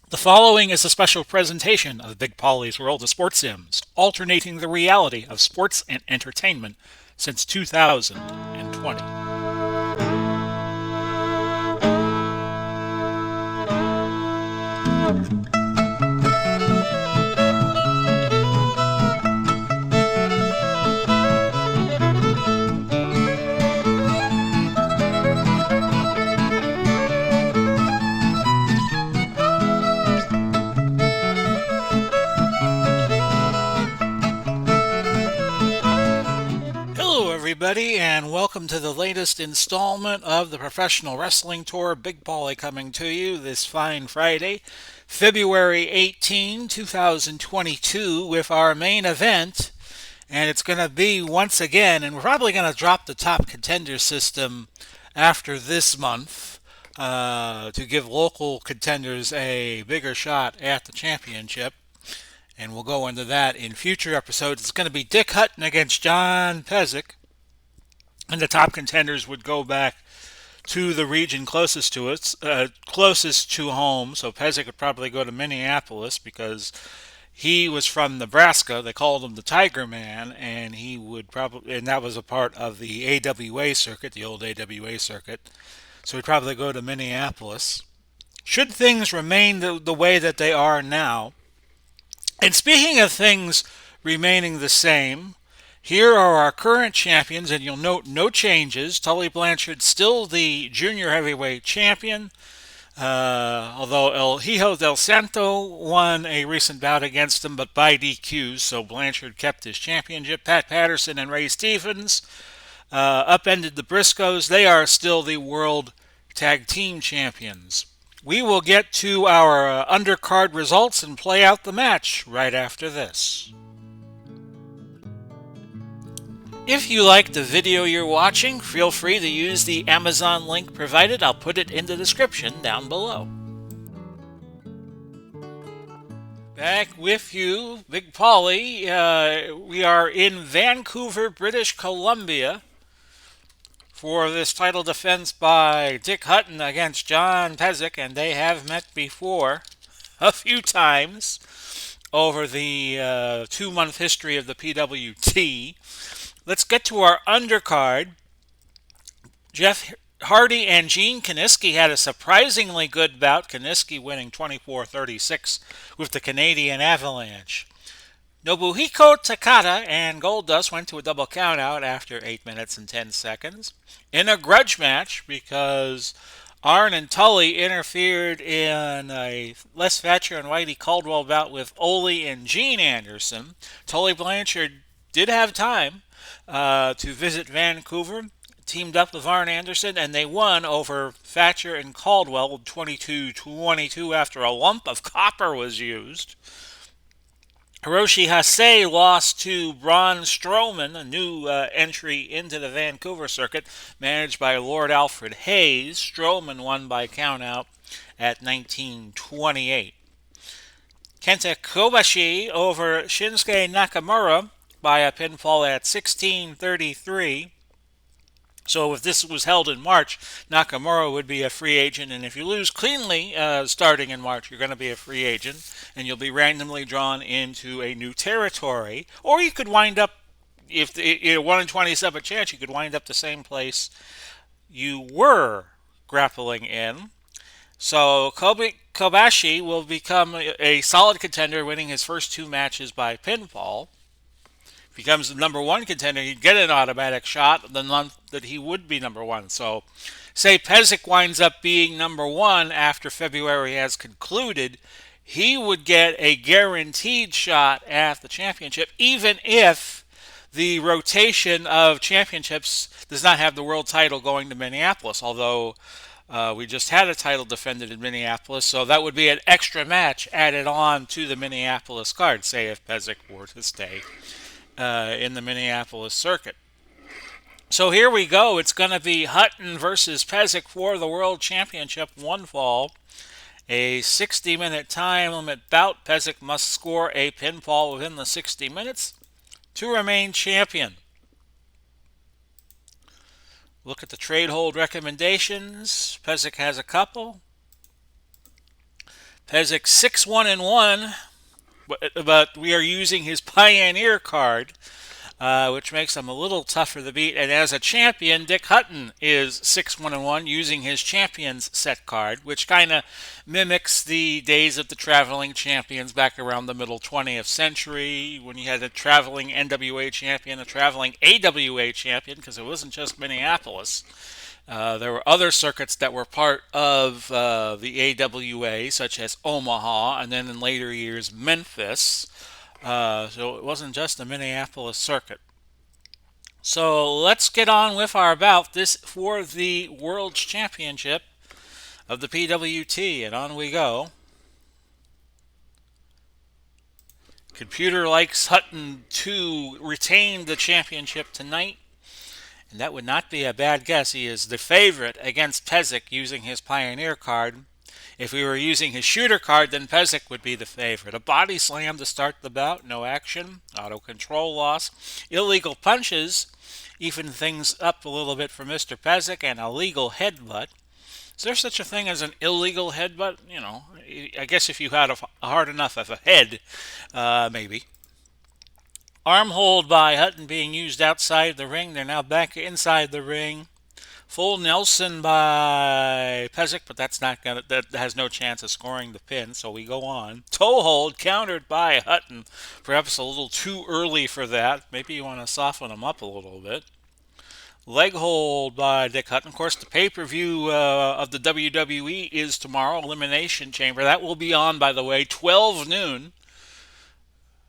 The following is a special presentation of Big Polly's World of Sports Sims, alternating the reality of sports and entertainment since 2020. Hello, everybody, and welcome to the latest installment of the Professional Wrestling Tour. Big Polly coming to you this fine Friday, February 18, 2022, with our main event. And it's going to be once again, and we're probably going to drop the top contender system after this month to give local contenders a bigger shot at the championship. And we'll go into that in future episodes. It's going to be Dick Hutton against John Pesek. And the top contenders would go back to the region closest to us, closest to home. So Pesek would probably go to Minneapolis because he was from Nebraska. They called him the Tiger Man, and he would probably, and that was a part of the AWA circuit, the old AWA circuit. So he'd probably go to Minneapolis. Should things remain the way that they are now, and speaking of things remaining the same, here are our current champions, and you'll note no changes. Tully Blanchard still the junior heavyweight champion, although El Hijo del Santo won a recent bout against him, but by DQ, so Blanchard kept his championship. Pat Patterson and Ray Stevens upended the Briscoes. They are still the world tag team champions. We will get to our undercard results and play out the match right after this. If you like the video you're watching, feel free to use the Amazon link provided. I'll put it in the description down below. Back with you, Big Polly. We are in Vancouver, British Columbia for this title defense by Dick Hutton against John Pesek, and they have met before a few times over the 2-month history of the PWT. Let's get to our undercard. Jeff Hardy and Gene Kiniski had a surprisingly good bout, Kiniski winning 24-36 with the Canadian Avalanche. Nobuhiko Takada and Goldust went to a double countout after 8 minutes and 10 seconds in a grudge match because Arn and Tully interfered in a Les Thatcher and Whitey Caldwell bout with Ole and Gene Anderson. Tully Blanchard did have time to visit Vancouver, teamed up with Arn Anderson, and they won over Thatcher and Caldwell 22-22 after a lump of copper was used. Hiroshi Hase lost to Braun Strowman, a new entry into the Vancouver circuit, managed by Lord Alfred Hayes. Strowman won by countout at 19-28. Kenta Kobashi over Shinsuke Nakamura by a pinfall at 16-33. So if this was held in March, Nakamura would be a free agent, and if you lose cleanly starting in March, you're going to be a free agent, and you'll be randomly drawn into a new territory. Or you could wind up, if a 1 in 27 chance, you could wind up the same place you were grappling in. So Kobashi will become a solid contender, winning his first 2 matches by pinfall. Becomes the number 1 contender, he'd get an automatic shot the month that he would be number 1. So, say Pesek winds up being number 1 after February has concluded, he would get a guaranteed shot at the championship, even if the rotation of championships does not have the world title going to Minneapolis, although we just had a title defended in Minneapolis, so that would be an extra match added on to the Minneapolis card, say if Pesek were to stay in the Minneapolis circuit. So here we go. It's going to be Hutton versus Pesek for the World Championship, 1 fall. A 60-minute time limit bout. Pesek must score a pinfall within the 60 minutes to remain champion. Look at the trade hold recommendations. Pesek has a couple. Pesek 6-1-1, but we are using his Pioneer card, which makes him a little tougher to beat. And as a champion, Dick Hutton is 6-1-1 using his Champions set card, which kind of mimics the days of the traveling champions back around the middle 20th century when you had a traveling NWA champion, a traveling AWA champion, because it wasn't just Minneapolis. There were other circuits that were part of the AWA, such as Omaha, and then in later years, Memphis. So it wasn't just the Minneapolis circuit. So let's get on with our bout this for the World Championship of the PWT, and on we go. Computer likes Hutton to retain the championship tonight, and that would not be a bad guess. He is the favorite against Pesek using his Pioneer card. If we were using his shooter card, then Pesek would be the favorite. A body slam to start the bout, no action, auto control loss, illegal punches, even things up a little bit for Mr. Pesek, and a legal headbutt. Is there such a thing as an illegal headbutt? You know, I guess if you had a hard enough of a head, maybe. Arm hold by Hutton being used outside the ring. They're now back inside the ring. Full Nelson by Pesek, but that has no chance of scoring the pin, so we go on. Toe hold countered by Hutton. Perhaps a little too early for that. Maybe you want to soften him up a little bit. Leg hold by Dick Hutton. Of course, the pay-per-view of the WWE is tomorrow, Elimination Chamber. That will be on, by the way, 12 noon.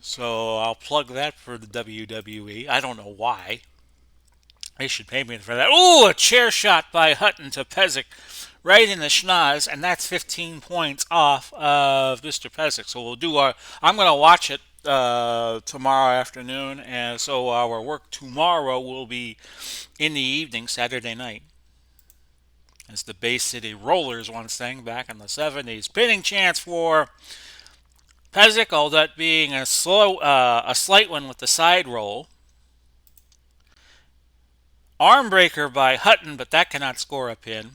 So I'll plug that for the WWE. I don't know why. They should pay me for that. Ooh, a chair shot by Hutton to Pesek right in the schnoz, and that's 15 points off of Mr. Pesek. So I'm going to watch it tomorrow afternoon, and so our work tomorrow will be in the evening, Saturday night. As the Bay City Rollers once sang back in the 70s. Pinning chance for Pesek, all that being a slight one with the side roll. Arm breaker by Hutton, but that cannot score a pin.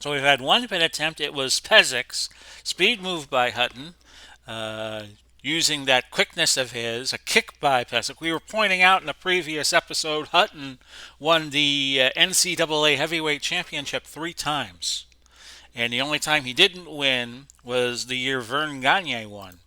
So we've had one pin attempt. It was Pesek's speed move by Hutton, using that quickness of his. A kick by Pesek. We were pointing out in a previous episode, Hutton won the NCAA Heavyweight Championship 3 times. And the only time he didn't win was the year Vern Gagne won.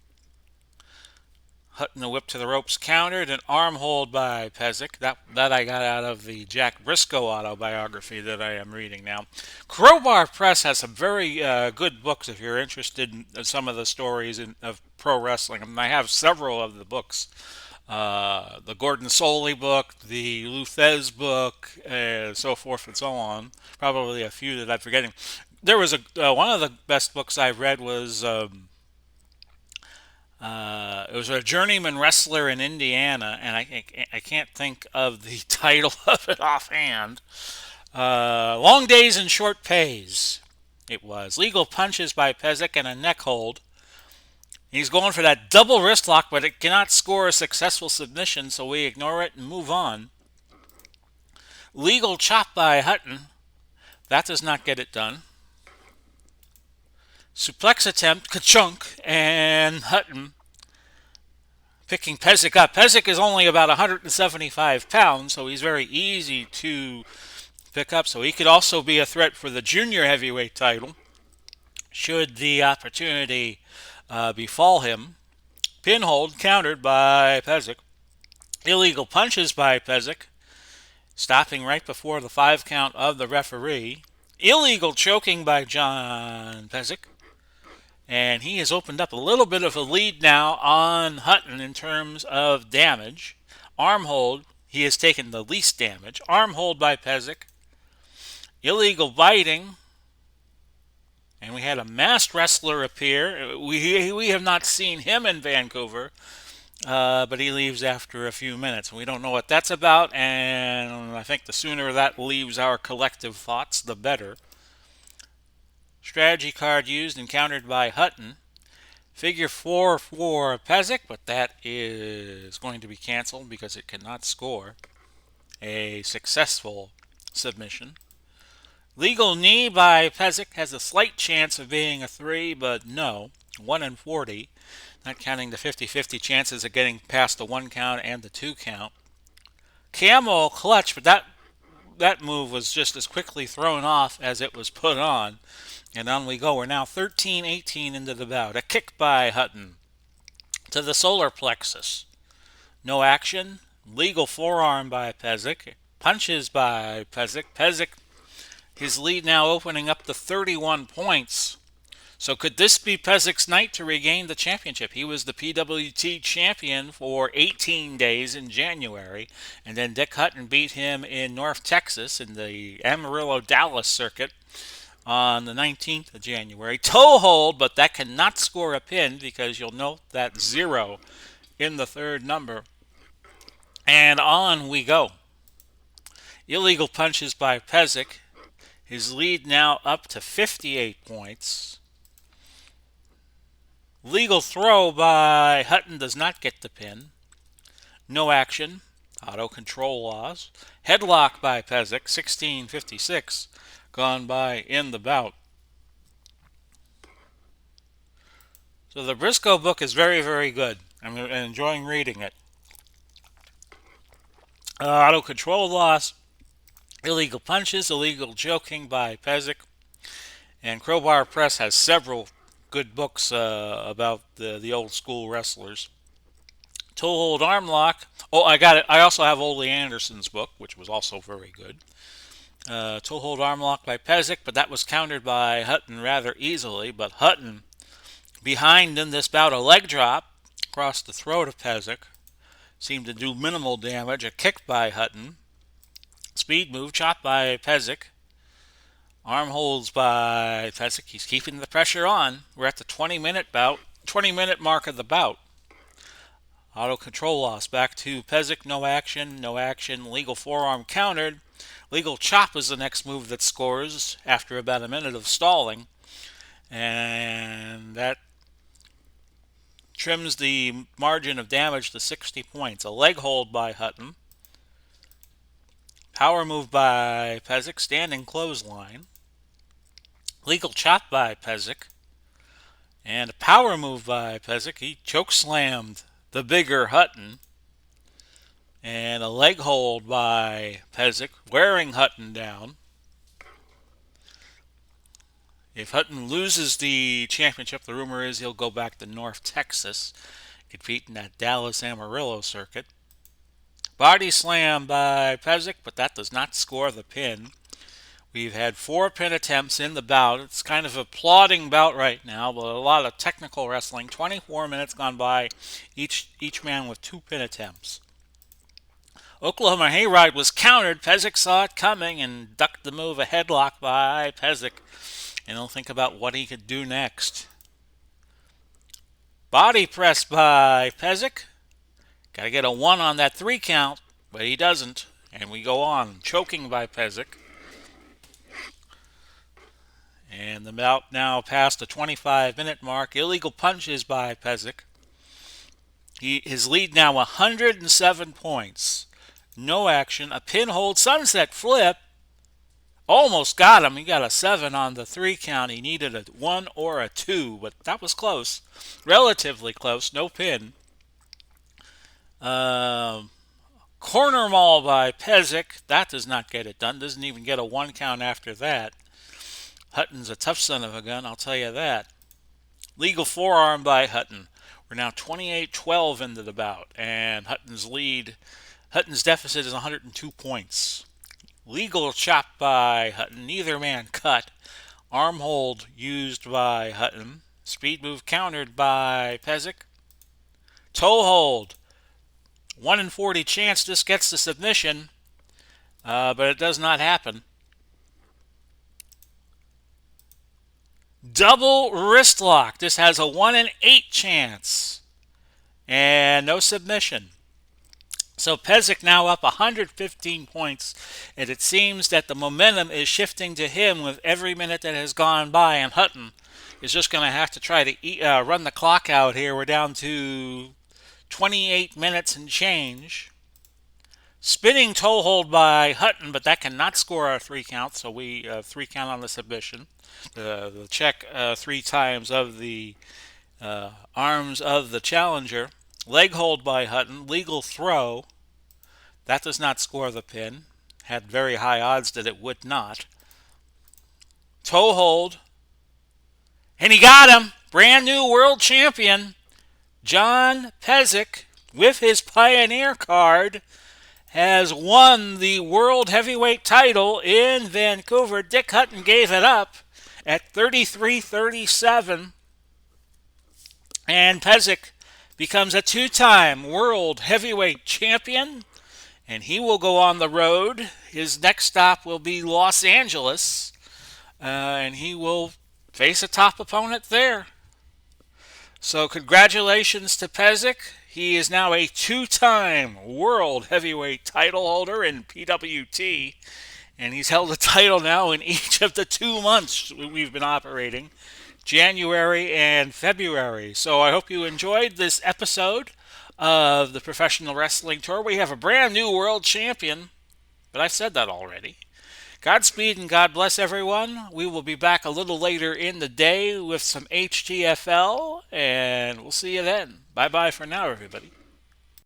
Hutton, a whip to the ropes, countered, an arm hold by Pesek. That I got out of the Jack Briscoe autobiography that I am reading now. Crowbar Press has some very good books if you're interested in some of the stories of pro wrestling. I mean, I have several of the books. The Gordon Soley book, the Luthez book, so forth and so on. Probably a few that I'm forgetting. There was one of the best books I read was... it was a journeyman wrestler in Indiana, and I can't think of the title of it offhand. Long Days and Short Pays. It was. Legal punches by Pesek and a neck hold. He's going for that double wrist lock, but it cannot score a successful submission, so we ignore it and move on. Legal chop by Hutton. That does not get it done. Suplex attempt, ka-chunk, and Hutton picking Pesek up. Pesek is only about 175 pounds, so he's very easy to pick up. So he could also be a threat for the junior heavyweight title, should the opportunity befall him. Pinhold countered by Pesek. Illegal punches by Pesek, stopping right before the 5 count of the referee. Illegal choking by John Pesek. And he has opened up a little bit of a lead now on Hutton in terms of damage. Arm hold, he has taken the least damage. Arm hold by Pesek. Illegal biting. And we had a masked wrestler appear. We have not seen him in Vancouver, but he leaves after a few minutes. We don't know what that's about, and I think the sooner that leaves our collective thoughts, the better. Strategy card used and countered by Hutton. Figure 4 for Pesek, but that is going to be canceled because it cannot score a successful submission. Legal knee by Pesek has a slight chance of being a 3, but no. 1 in 40. Not counting the 50-50 chances of getting past the 1 count and the 2 count. Camel clutch, but that move was just as quickly thrown off as it was put on. And on we go. We're now 13-18 into the bout. A kick by Hutton to the solar plexus. No action. Legal forearm by Pesek. Punches by Pesek. Pesek, his lead now opening up to 31 points. So could this be Pesek's night to regain the championship? He was the PWT champion for 18 days in January, and then Dick Hutton beat him in North Texas in the Amarillo-Dallas circuit on the 19th of January. Toe hold, but that cannot score a pin because you'll note that 0 in the third number. And on we go. Illegal punches by Pesek. His lead now up to 58 points. Legal throw by Hutton does not get the pin. No action. Auto control loss. Headlock by Pesek, 16:56, gone by in the bout. So the Briscoe book is very, very good. I'm enjoying reading it. Auto control loss. Illegal punches. Illegal choking by Pesek. And Crowbar Press has several good books about the old school wrestlers. Toe hold arm lock. Oh, I got it. I also have Ole Anderson's book, which was also very good. Toe hold arm lock by Pesek, but that was countered by Hutton rather easily. But Hutton behind in this bout, a leg drop across the throat of Pesek. Seemed to do minimal damage. A kick by Hutton. Speed move, chop by Pesek. Arm holds by Pesek. He's keeping the pressure on. We're at the 20-minute mark of the bout. Auto control loss. Back to Pesek. No action. No action. Legal forearm countered. Legal chop is the next move that scores after about a minute of stalling. And that trims the margin of damage to 60 points. A leg hold by Hutton. Power move by Pesek. Standing clothesline. Legal chop by Pesek. And a power move by Pesek. He chokeslammed the bigger Hutton. And a leg hold by Pesek, wearing Hutton down. If Hutton loses the championship, the rumor is he'll go back to North Texas, compete in that Dallas Amarillo circuit. Body slam by Pesek, but that does not score the pin. We've had 4 pin attempts in the bout. It's kind of a plodding bout right now, but a lot of technical wrestling. 24 minutes gone by, each man with 2 pin attempts. Oklahoma Hayride was countered. Pesek saw it coming and ducked the move. A headlock by Pesek. And he'll think about what he could do next. Body press by Pesek. Got to get a 1 on that 3 count, but he doesn't. And we go on. Choking by Pesek. And the bout now past the 25-minute mark. Illegal punches by Pesek. His lead now 107 points. No action. A pinhold sunset flip. Almost got him. He got a 7 on the 3 count. He needed a 1 or a 2, but that was close. Relatively close. No pin. Corner maul by Pesek. That does not get it done. Doesn't even get a 1 count after that. Hutton's a tough son of a gun, I'll tell you that. Legal forearm by Hutton. We're now 28-12 into the bout, and Hutton's deficit is 102 points. Legal chop by Hutton. Neither man cut. Arm hold used by Hutton. Speed move countered by Pesek. Toe hold. 1 in 40 chance this gets the submission, but it does not happen. Double wrist lock. This has a 1 in 8 chance. And no submission. So Pesek now up 115 points, and it seems that the momentum is shifting to him with every minute that has gone by, and Hutton is just going to have to try to run the clock out here. We're down to 28 minutes and change. Spinning toe hold by Hutton, but that cannot score a 3 count, so we 3 count on the submission. The check 3 times of the arms of the challenger. Leg hold by Hutton, legal throw. That does not score the pin. Had very high odds that it would not. Toe hold. And he got him! Brand new world champion, John Pesek, with his Pioneer card, has won the World Heavyweight title in Vancouver. Dick Hutton gave it up at 33-37. And Pesek becomes a 2-time World Heavyweight Champion. And he will go on the road. His next stop will be Los Angeles. And he will face a top opponent there. So congratulations to Pesek. He is now a 2-time World Heavyweight title holder in PWT. And he's held the title now in each of the 2 months we've been operating, January and February. So I hope you enjoyed this episode of the Professional Wrestling Tour. We have a brand new world champion, but I said that already. Godspeed and God bless everyone. We will be back a little later in the day with some HTFL, and we'll see you then. Bye-bye for now, everybody.